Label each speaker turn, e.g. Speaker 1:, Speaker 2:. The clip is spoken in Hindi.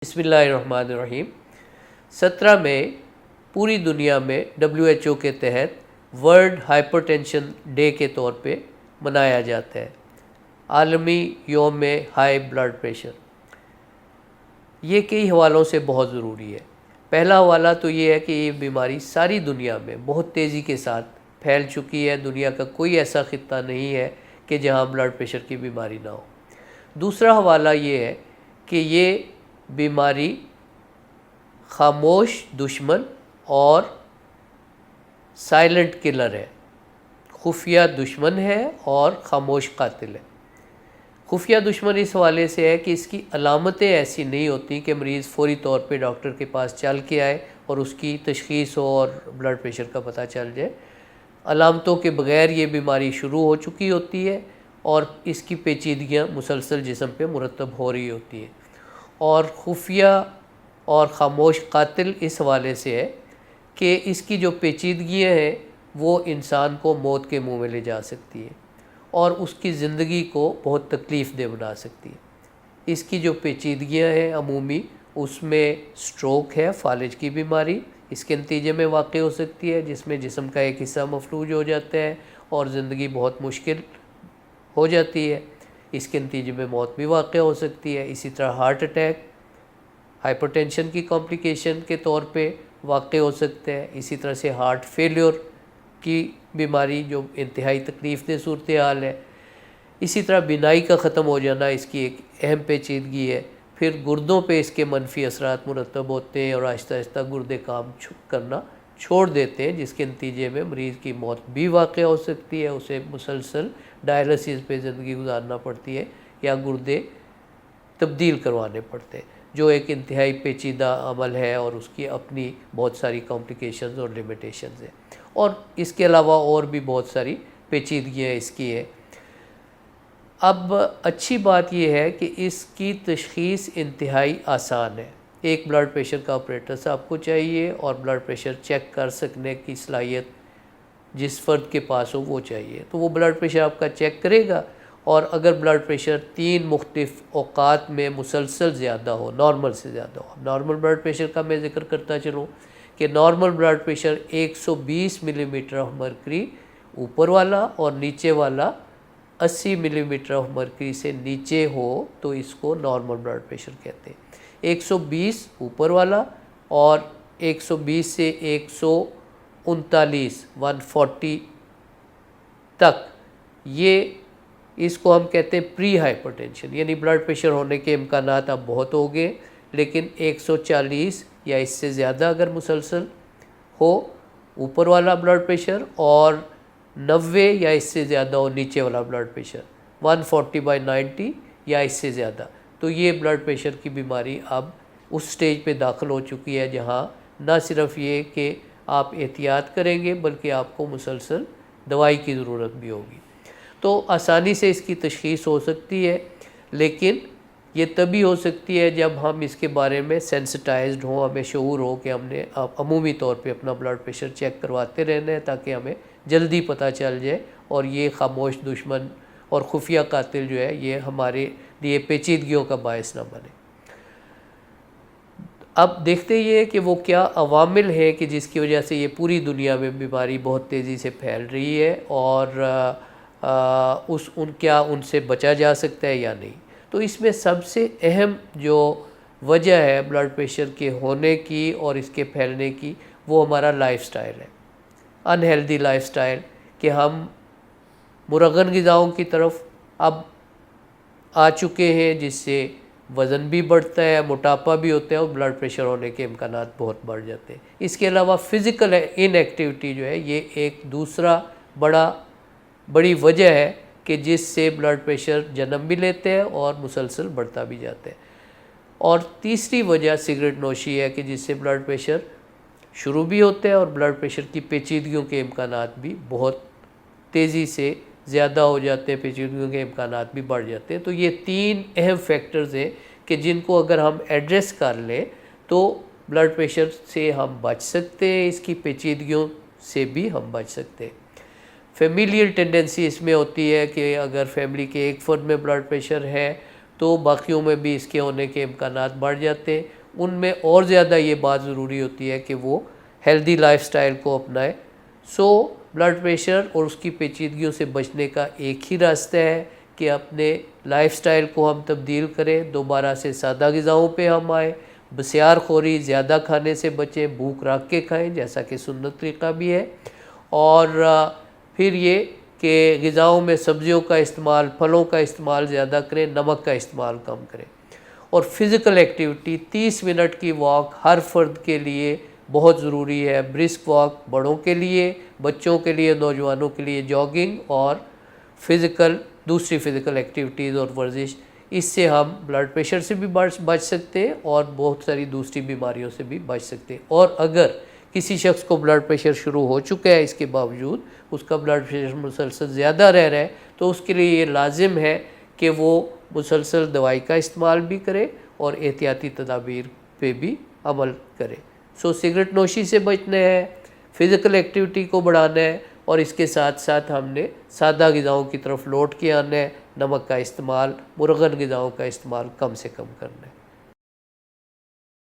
Speaker 1: बिस्मिल्लाहिर्रहमानिर्रहीम। 17 मई पूरी दुनिया में WHO के तहत वर्ल्ड हाइपरटेंशन डे के तौर पे मनाया जाता है। आलमी यौम हाई ब्लड प्रेशर। ये कई हवालों से बहुत ज़रूरी है। पहला हवाला तो ये है कि ये बीमारी सारी दुनिया में बहुत तेज़ी के साथ फैल चुकी है। दुनिया का कोई ऐसा खित्ता नहीं है कि जहाँ ब्लड प्रेशर की बीमारी ना हो। दूसरा हवाला ये है कि ये बीमारी खामोश दुश्मन और साइलेंट किलर है, खुफिया दुश्मन है और खामोश कातिल है। खुफिया दुश्मन इस हवाले से है कि इसकी अलामतें ऐसी नहीं होती कि मरीज़ फौरी तौर पे डॉक्टर के पास चल के आए और उसकी तशख़ीस हो और ब्लड प्रेशर का पता चल जाए। अलामतों के बग़ैर ये बीमारी शुरू हो चुकी होती है और इसकी पेचीदगियाँ मुसलसल जिस्म पे मुरतब हो रही होती हैं। और खुफिया और ख़ामोश कातिल इस हवाले से है कि इसकी जो पेचीदगियाँ हैं वो इंसान को मौत के मुंह में ले जा सकती है और उसकी ज़िंदगी को बहुत तकलीफ़ दे बना सकती है। इसकी जो पेचीदगियाँ हैं अमूमी, उसमें स्ट्रोक है, फालिज की बीमारी इसके नतीजे में वाक़ हो सकती है, जिसमें जिस्म का एक हिस्सा मफलूज हो जाता है और ज़िंदगी बहुत मुश्किल हो जाती है। इसके नतीजे में मौत भी वाक़ हो सकती है। इसी तरह हार्ट अटैक हाइपरटेंशन की कॉम्प्लिकेशन के तौर पे वाक़ हो सकते हैं। इसी तरह से हार्ट फेलियर की बीमारी जो इंतहाई तकलीफ़देह सूरत हाल है। इसी तरह बीनाई का ख़त्म हो जाना इसकी एक अहम पेचीदगी है। फिर गुर्दों पे इसके मनफी असरात मुरतब होते हैं और आहिस्ता आहिस्ता गुर्दे काम करना छोड़ देते हैं, जिसके नतीजे में मरीज़ की मौत भी वाक़ हो सकती है। उसे मुसलसल डायलिसिस पे ज़िंदगी गुजारना पड़ती है या गुर्दे तब्दील करवाने पड़ते हैं, जो एक इंतहाई पेचीदा अमल है और उसकी अपनी बहुत सारी कॉम्प्लिकेशंस और लिमिटेशंस हैं। और इसके अलावा और भी बहुत सारी पेचीदगियाँ इसकी है। अब अच्छी बात यह है कि इसकी तशख़ीस इंतहाई आसान है। एक ब्लड प्रेशर का ऑपरेटर साहब को चाहिए और ब्लड प्रेशर चेक कर सकने की सलाहियत जिस फ़र्द के पास हो वो चाहिए, तो वो ब्लड प्रेशर आपका चेक करेगा। और अगर ब्लड प्रेशर 3 मुख्तलिफ़ औक़ात में मुसलसल ज़्यादा हो, नॉर्मल से ज़्यादा हो। नॉर्मल ब्लड प्रेशर का मैं ज़िक्र करता चलूँ कि normal blood pressure 120 millimetre of mercury ऊपर वाला और नीचे वाला 80 मिलीमीटर ऑफ मरकरी से नीचे हो तो इसको नॉर्मल ब्लड प्रेशर कहते हैं। 120 ऊपर वाला और 120 से 139 140 तक, ये इसको हम कहते हैं प्री हाइपरटेंशन, यानी ब्लड प्रेशर होने के इम्कानात अब बहुत हो गए। लेकिन 140 या इससे ज़्यादा अगर मुसलसल हो ऊपर वाला ब्लड प्रेशर और 90 या इससे ज़्यादा हो नीचे वाला ब्लड प्रेशर 140/90 या इससे ज़्यादा, तो ये ब्लड प्रेशर की बीमारी अब उस स्टेज पे दाखिल हो चुकी है जहाँ ना सिर्फ ये कि आप एहतियात करेंगे बल्कि आपको मुसलसल दवाई की ज़रूरत भी होगी। तो आसानी से इसकी तशख़ीस हो सकती है, लेकिन ये तभी हो सकती है जब हम इसके बारे में सेंसिटाइज्ड हों, हमें शऊर हो कि हमने अमूमी तौर पे अपना ब्लड प्रेशर चेक करवाते रहना है ताकि हमें जल्दी पता चल जाए और ये खामोश दुश्मन और खुफिया कातिल जो है ये हमारे लिए पेचीदगियों का बायस ना बने। अब देखते ये कि वो क्या अवामिल हैं कि जिसकी वजह से ये पूरी दुनिया में बीमारी बहुत तेज़ी से फैल रही है और क्या उनसे बचा जा सकता है या नहीं। तो इसमें सबसे अहम जो वजह है ब्लड प्रेशर के होने की और इसके फैलने की, वो हमारा लाइफस्टाइल है। अनहेल्दी लाइफस्टाइल कि हम मुरगन ग़िज़ाओं की तरफ अब आ चुके हैं, जिससे वज़न भी बढ़ता है, मोटापा भी होता है और ब्लड प्रेशर होने के इम्कानात बहुत बढ़ जाते हैं। इसके अलावा फ़िज़िकल इनएक्टिविटी जो है ये एक दूसरा बड़ी वजह है कि जिससे ब्लड प्रेशर जन्म भी लेते हैं और मुसलसल बढ़ता भी जाता है। और तीसरी वजह सिगरेट नोशी है कि जिससे ब्लड प्रेशर शुरू भी होता है और ब्लड प्रेशर की पेचीदगियों के इम्कानात भी बहुत तेज़ी से ज़्यादा हो जाते हैं, पेचीदगियों के इम्कानात भी बढ़ जाते हैं। तो ये 3 अहम फैक्टर्स हैं कि जिनको अगर हम एड्रेस कर लें तो ब्लड प्रेशर से हम बच सकते हैं, इसकी पेचीदगियों से भी हम बच सकते हैं। फेमिलियल टेंडेंसी इसमें होती है कि अगर फैमिली के एक फ़र्द में ब्लड प्रेशर है तो बाकियों में भी इसके होने के इम्कानात बढ़ जाते हैं। उनमें और ज़्यादा ये बात ज़रूरी होती है कि वो हेल्दी लाइफस्टाइल को अपनाएं। सो ब्लड प्रेशर और उसकी पेचीदगियों से बचने का एक ही रास्ता है कि अपने लाइफस्टाइल को हम तब्दील करें, दोबारा से सादा ग़िज़ाओं पे हम आए, बसियार खोरी ज़्यादा खाने से बचें, भूख रख के खाएं जैसा कि सुन्नत तरीक़ा भी है। और फिर ये कि ग़िज़ाओं में सब्ज़ियों का इस्तेमाल, फलों का इस्तेमाल ज़्यादा करें, नमक का इस्तेमाल कम करें। और फ़िज़िकल एक्टिविटी 30 मिनट की वॉक हर फर्द के लिए बहुत ज़रूरी है। ब्रिस्क वॉक बड़ों के लिए, बच्चों के लिए, नौजवानों के लिए जॉगिंग और दूसरी फ़िज़िकल एक्टिविटीज़ और वर्जिश, इससे हम ब्लड प्रेशर से भी बच सकते हैं और बहुत सारी दूसरी बीमारियों से भी बच सकते हैं। और अगर किसी शख्स को ब्लड प्रेशर शुरू हो चुका है, इसके बावजूद उसका ब्लड प्रेशर मुसलसल ज़्यादा रह रहा है, तो उसके लिए ये लाजिम है कि वो मुसलसल दवाई का इस्तेमाल भी करे और एहतियाती तदाबीर पे भी अमल करे। सो सिगरेट नोशी से बचना है, फ़िज़िकल एक्टिविटी को बढ़ाना है और इसके साथ साथ हमने सादा ग़िज़ाओं की तरफ लौट के आना है। नमक का इस्तेमाल, मुरगन ग़िज़ाओं का इस्तेमाल कम से कम करना है।